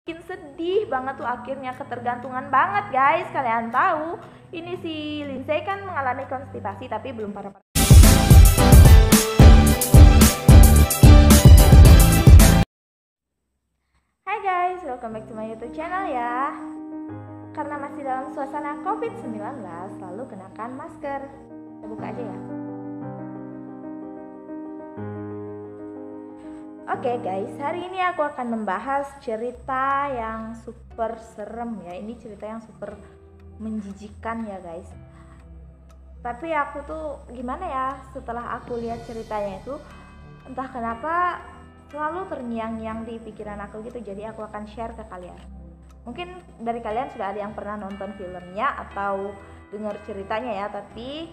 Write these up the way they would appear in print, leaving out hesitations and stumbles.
Bikin sedih banget tuh, akhirnya ketergantungan banget guys. Kalian tahu ini si Lindsay kan mengalami konstipasi tapi belum parah-parah. Hai guys, welcome back to my YouTube channel ya. Karena masih dalam suasana COVID-19, lalu kenakan masker. Kita buka aja ya. Oke guys, hari ini aku akan membahas cerita yang super serem ya. Ini cerita yang super menjijikan ya guys. Tapi aku tuh gimana ya, setelah aku lihat ceritanya itu, entah kenapa selalu terngiang-ngiang di pikiran aku gitu. Jadi aku akan share ke kalian. Mungkin dari kalian sudah ada yang pernah nonton filmnya atau dengar ceritanya ya, tapi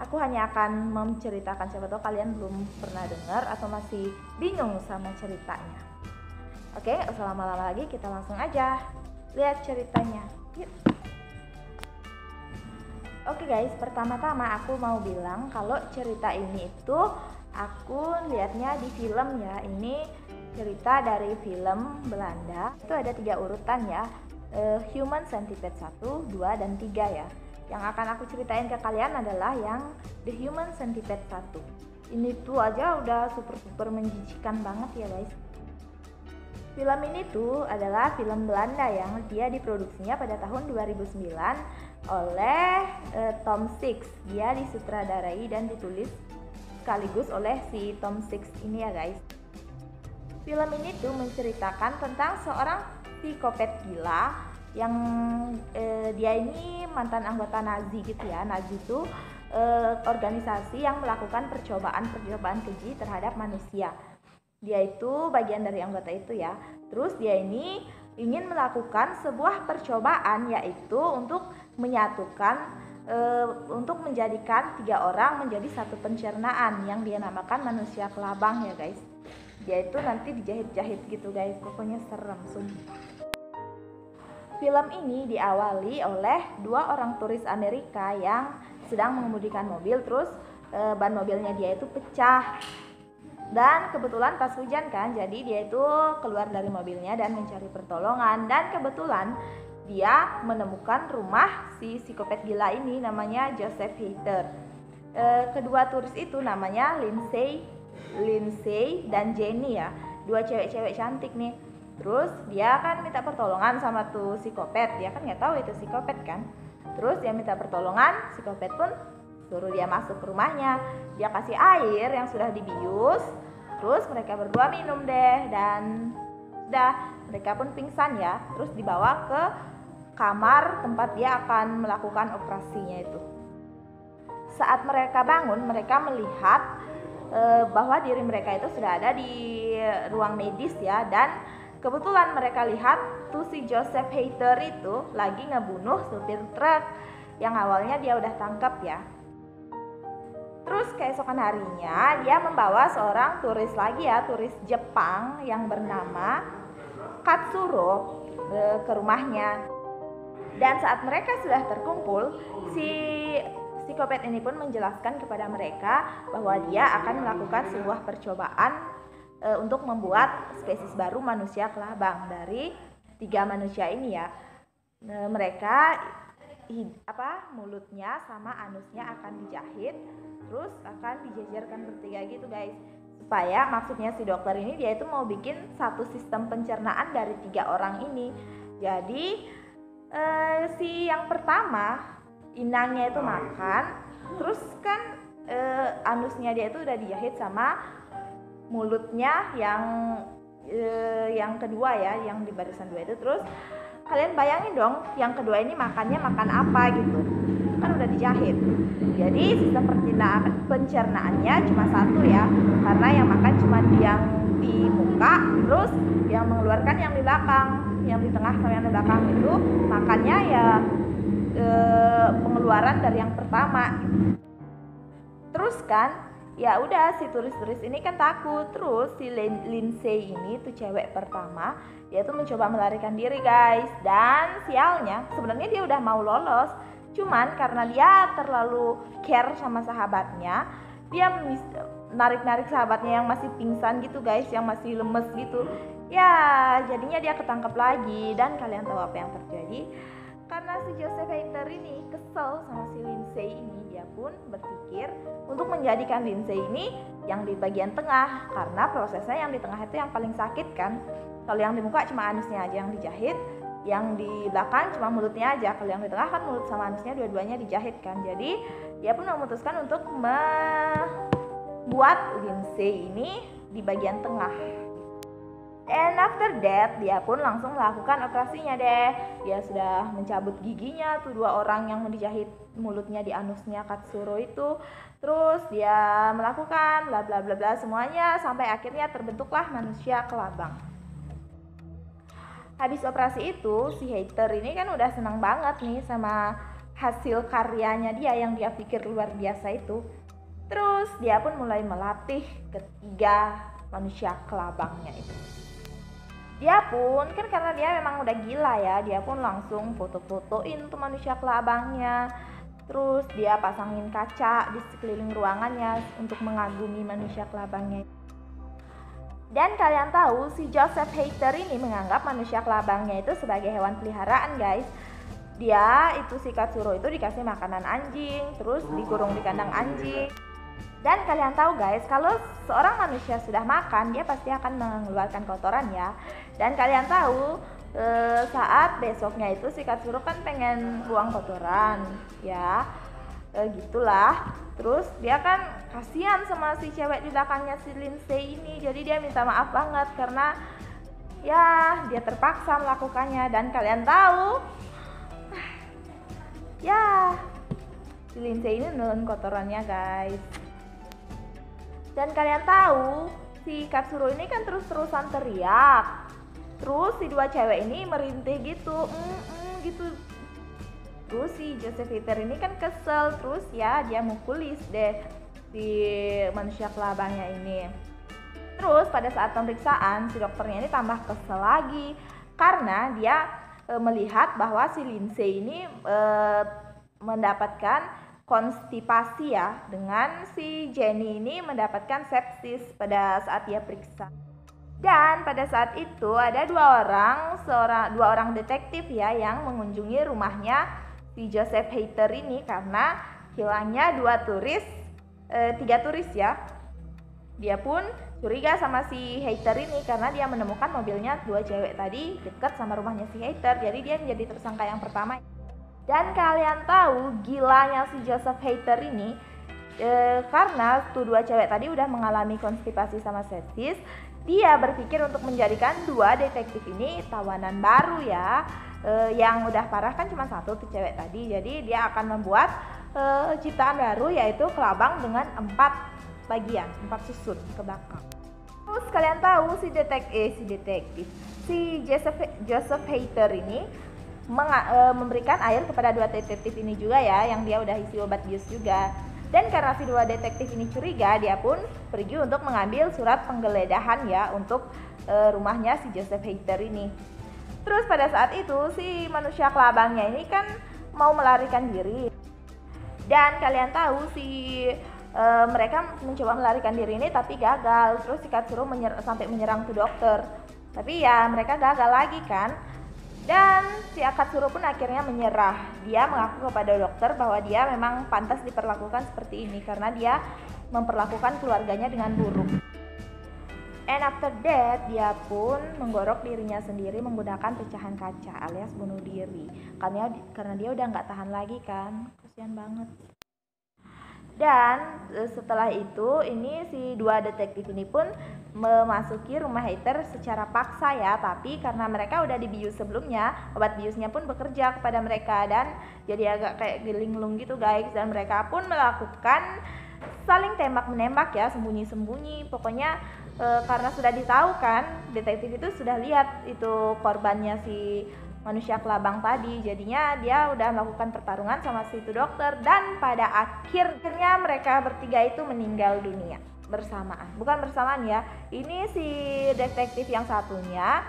aku hanya akan menceritakan, siapa tahu kalian belum pernah dengar atau masih bingung sama ceritanya. Oke, gak usah lama-lama lagi, kita langsung aja lihat ceritanya. Yuk. Oke guys, pertama-tama aku mau bilang kalau cerita ini itu aku lihatnya di film ya. Ini cerita dari film Belanda. Itu ada 3 urutan ya, Human Centipede 1, 2, dan 3 ya. Yang akan aku ceritain ke kalian adalah yang The Human Centipede 1. Ini tuh aja udah super menjijikan banget ya guys. Film ini tuh adalah film Belanda yang dia diproduksinya pada tahun 2009 oleh Tom Six. Dia disutradarai dan ditulis sekaligus oleh si Tom Six ini ya guys. Film ini tuh menceritakan tentang seorang psikopat gila yang dia ini mantan anggota Nazi gitu ya. Nazi itu organisasi yang melakukan percobaan keji terhadap manusia. Dia itu bagian dari anggota itu ya. Terus dia ini ingin melakukan sebuah percobaan, yaitu untuk menyatukan untuk menjadikan 3 orang menjadi satu pencernaan yang dia namakan manusia kelabang ya guys. Dia itu nanti dijahit-jahit gitu guys, pokoknya serem sumpah. Film ini diawali oleh 2 orang turis Amerika yang sedang mengemudikan mobil, terus ban mobilnya dia itu pecah. Dan kebetulan pas hujan kan, jadi dia itu keluar dari mobilnya dan mencari pertolongan. Dan kebetulan dia menemukan rumah si psikopat gila ini, namanya Joseph Heather. Kedua turis itu namanya Lindsay dan Jenny ya, 2 cewek-cewek cantik nih. Terus dia kan minta pertolongan sama tuh psikopat, dia kan nggak tahu itu psikopat kan. Terus dia minta pertolongan, psikopat pun suruh dia masuk ke rumahnya. Dia kasih air yang sudah dibius, terus mereka berdua minum deh, dan sudah mereka pun pingsan ya. Terus dibawa ke kamar tempat dia akan melakukan operasinya itu. Saat mereka bangun, mereka melihat bahwa diri mereka itu sudah ada di ruang medis ya, dan kebetulan mereka lihat tuh si Joseph Heather itu lagi ngebunuh supir truk yang awalnya dia udah tangkap ya. Terus keesokan harinya dia membawa seorang turis lagi ya, turis Jepang yang bernama Katsuro ke rumahnya. Dan saat mereka sudah terkumpul, si psikopat ini pun menjelaskan kepada mereka bahwa dia akan melakukan sebuah percobaan untuk membuat spesies baru manusia kelabang dari 3 manusia ini ya. Mereka mulutnya sama anusnya akan dijahit, terus akan dijejerkan bertiga gitu guys. Supaya maksudnya si dokter ini dia itu mau bikin satu sistem pencernaan dari 3 orang ini. Jadi si yang pertama inangnya itu makan, terus kan anusnya dia itu udah dijahit sama mulutnya yang kedua ya, yang di barisan 2 itu. Terus kalian bayangin dong, yang kedua ini makannya makan apa gitu, kan udah dijahit. Jadi sistem pencernaannya cuma 1 ya, karena yang makan cuma yang di muka, terus yang mengeluarkan yang di belakang, yang di tengah sama yang di belakang itu makannya ya pengeluaran dari yang pertama. Terus kan ya udah, si turis-turis ini kan takut. Terus si Lindsay ini tuh cewek pertama, dia tuh mencoba melarikan diri guys. Dan sialnya sebenarnya dia udah mau lolos, cuman karena dia terlalu care sama sahabatnya, dia narik-narik sahabatnya yang masih pingsan gitu guys, yang masih lemes gitu. Ya, jadinya dia ketangkep lagi. Dan kalian tahu apa yang terjadi? Karena si Joseph Hater ini kesel sama si Lindsay ini, dia pun berpikir untuk menjadikan Lindsay ini yang di bagian tengah, karena prosesnya yang di tengah itu yang paling sakit kan. Kalau yang di muka cuma anusnya aja yang dijahit, yang di belakang cuma mulutnya aja. Kalau yang di tengah kan mulut sama anusnya dua-duanya dijahit kan. Jadi dia pun memutuskan untuk membuat Lindsay ini di bagian tengah. And after that, dia pun langsung melakukan operasinya deh. Dia sudah mencabut giginya tuh dua orang yang dijahit mulutnya di anusnya Katsuro itu. Terus dia melakukan bla bla bla bla semuanya sampai akhirnya terbentuklah manusia kelabang. Habis operasi itu, si Hater ini kan udah senang banget nih sama hasil karyanya dia yang dia pikir luar biasa itu. Terus dia pun mulai melatih ketiga manusia kelabangnya itu. Dia pun kan karena dia memang udah gila ya, dia pun langsung foto-fotoin tuh manusia kelabangnya. Terus dia pasangin kaca di sekeliling ruangannya untuk mengagumi manusia kelabangnya. Dan kalian tahu si Joseph Hater ini menganggap manusia kelabangnya itu sebagai hewan peliharaan guys. Dia itu si Katsuro itu dikasih makanan anjing, terus dikurung di kandang anjing. Dan kalian tahu guys, kalau seorang manusia sudah makan, dia pasti akan mengeluarkan kotoran ya. Dan kalian tahu saat besoknya itu si Katsuro kan pengen buang kotoran ya, gitulah. Terus dia kan kasihan sama si cewek di belakangnya si Lindsay ini. Jadi dia minta maaf banget karena ya dia terpaksa melakukannya. Dan kalian tahu ya si Lindsay ini nelen kotorannya guys. Dan kalian tahu si Katsuro ini kan terus-terusan teriak. Terus si dua cewek ini merintih gitu, gitu. Terus si Joseph Hater ini kan kesel, terus ya dia mukulis deh si manusia kelabangnya ini. Terus pada saat pemeriksaan si dokternya ini tambah kesel lagi karena dia melihat bahwa si Lindsay ini mendapatkan konstipasi ya, dengan si Jenny ini mendapatkan sepsis pada saat dia periksa. Dan pada saat itu ada dua orang detektif ya yang mengunjungi rumahnya si Joseph Hater ini karena hilangnya tiga turis ya. Dia pun curiga sama si Hater ini karena dia menemukan mobilnya dua cewek tadi dekat sama rumahnya si Hater. Jadi dia menjadi tersangka yang pertama. Dan kalian tahu gilanya si Joseph Hater ini karena tuh dua cewek tadi udah mengalami konstipasi sama sepsis, dia berpikir untuk menjadikan dua detektif ini tawanan baru ya. Yang udah parah kan cuma satu tuh cewek tadi. Jadi dia akan membuat ciptaan baru yaitu kelabang dengan 4 bagian, 4 susun ke belakang. Terus kalian tahu si Joseph Hater ini memberikan air kepada dua detektif ini juga ya, yang dia udah isi obat bius juga. Dan karena si dua detektif ini curiga, dia pun pergi untuk mengambil surat penggeledahan ya untuk rumahnya si Joseph Hater ini. Terus pada saat itu si manusia kelabangnya ini kan mau melarikan diri. Dan kalian tahu mereka mencoba melarikan diri ini tapi gagal. Terus si Katsuro sampai menyerang tuh dokter. Tapi ya mereka gagal lagi kan. Dan si Katsuro pun akhirnya menyerah. Dia mengaku kepada dokter bahwa dia memang pantas diperlakukan seperti ini karena dia memperlakukan keluarganya dengan buruk. And after that, dia pun menggorok dirinya sendiri menggunakan pecahan kaca alias bunuh diri. Karena dia udah nggak tahan lagi kan, kasihan banget. Dan setelah itu ini si dua detektif ini pun memasuki rumah Hater secara paksa ya, tapi karena mereka udah dibius sebelumnya, obat biusnya pun bekerja kepada mereka dan jadi agak kayak linglung gitu guys. Dan mereka pun melakukan saling tembak-menembak ya, sembunyi-sembunyi. Pokoknya karena sudah ditahu kan, detektif itu sudah lihat itu korbannya si manusia kelabang tadi, jadinya dia udah melakukan pertarungan sama si itu dokter. Dan pada akhirnya mereka bertiga itu meninggal dunia bukan bersamaan ya. Ini si detektif yang satunya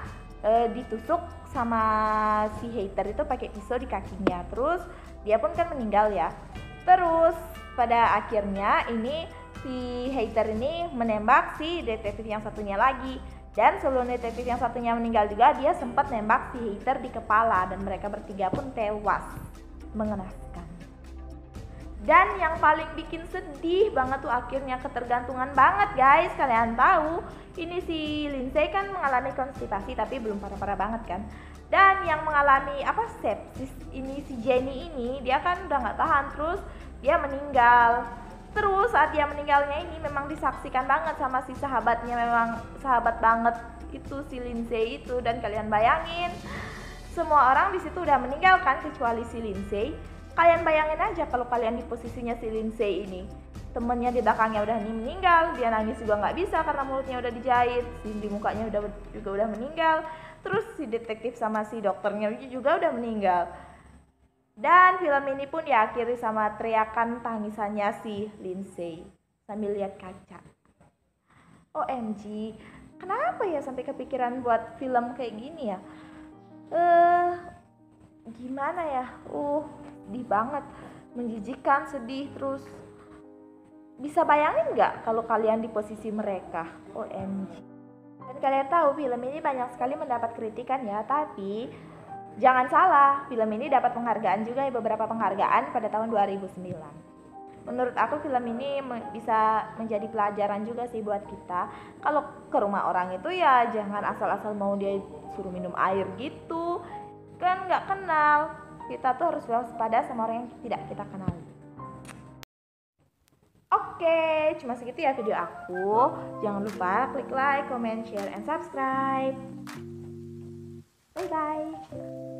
ditusuk sama si Hater itu pakai pisau di kakinya, terus dia pun kan meninggal ya. Terus pada akhirnya ini si Hater ini menembak si detektif yang satunya lagi. Dan sebelum detektif yang satunya meninggal juga, dia sempat nembak si hater di kepala dan mereka bertiga pun tewas. Mengenaskan. Dan yang paling bikin sedih banget tuh akhirnya ketergantungan banget guys. Kalian tahu ini si Lindsay kan mengalami konstipasi tapi belum parah-parah banget kan. Dan yang mengalami sepsis ini si Jenny ini, dia kan udah gak tahan, terus dia meninggal. Terus saat dia meninggalnya ini memang disaksikan banget sama si sahabatnya, memang sahabat banget itu si Lindsay itu. Dan kalian bayangin, semua orang di situ udah meninggal kan kecuali si Lindsay. Kalian bayangin aja kalau kalian di posisinya si Lindsay ini, temennya di belakangnya udah meninggal, dia nangis juga nggak bisa karena mulutnya udah dijahit, di mukanya juga udah meninggal, terus si detektif sama si dokternya juga udah meninggal. Dan film ini pun diakhiri sama teriakan tangisannya si Lindsay sambil lihat kaca. OMG, kenapa ya sampai kepikiran buat film kayak gini ya? Gimana ya? Sedih banget, menjijikan, sedih, terus bisa bayangin nggak kalau kalian di posisi mereka? OMG. Dan kalian tahu film ini banyak sekali mendapat kritikan ya, tapi jangan salah, film ini dapat penghargaan juga, beberapa penghargaan pada tahun 2009. Menurut aku film ini bisa menjadi pelajaran juga sih buat kita. Kalau ke rumah orang itu ya jangan asal-asal mau dia suruh minum air gitu, kan nggak kenal. Kita tuh harus waspada sama orang yang tidak kita kenal. Oke, cuma segitu ya video aku. Jangan lupa klik like, comment, share, and subscribe. Bye-bye.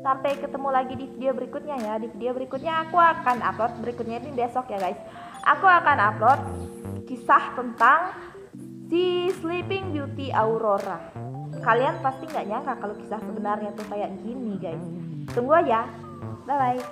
Sampai ketemu lagi di video berikutnya ya. Di video berikutnya aku akan upload, berikutnya ini besok ya guys. Aku akan upload kisah tentang si Sleeping Beauty Aurora. Kalian pasti nggak nyangka kalau kisah sebenarnya tuh kayak gini guys. Tunggu aja. Bye-bye.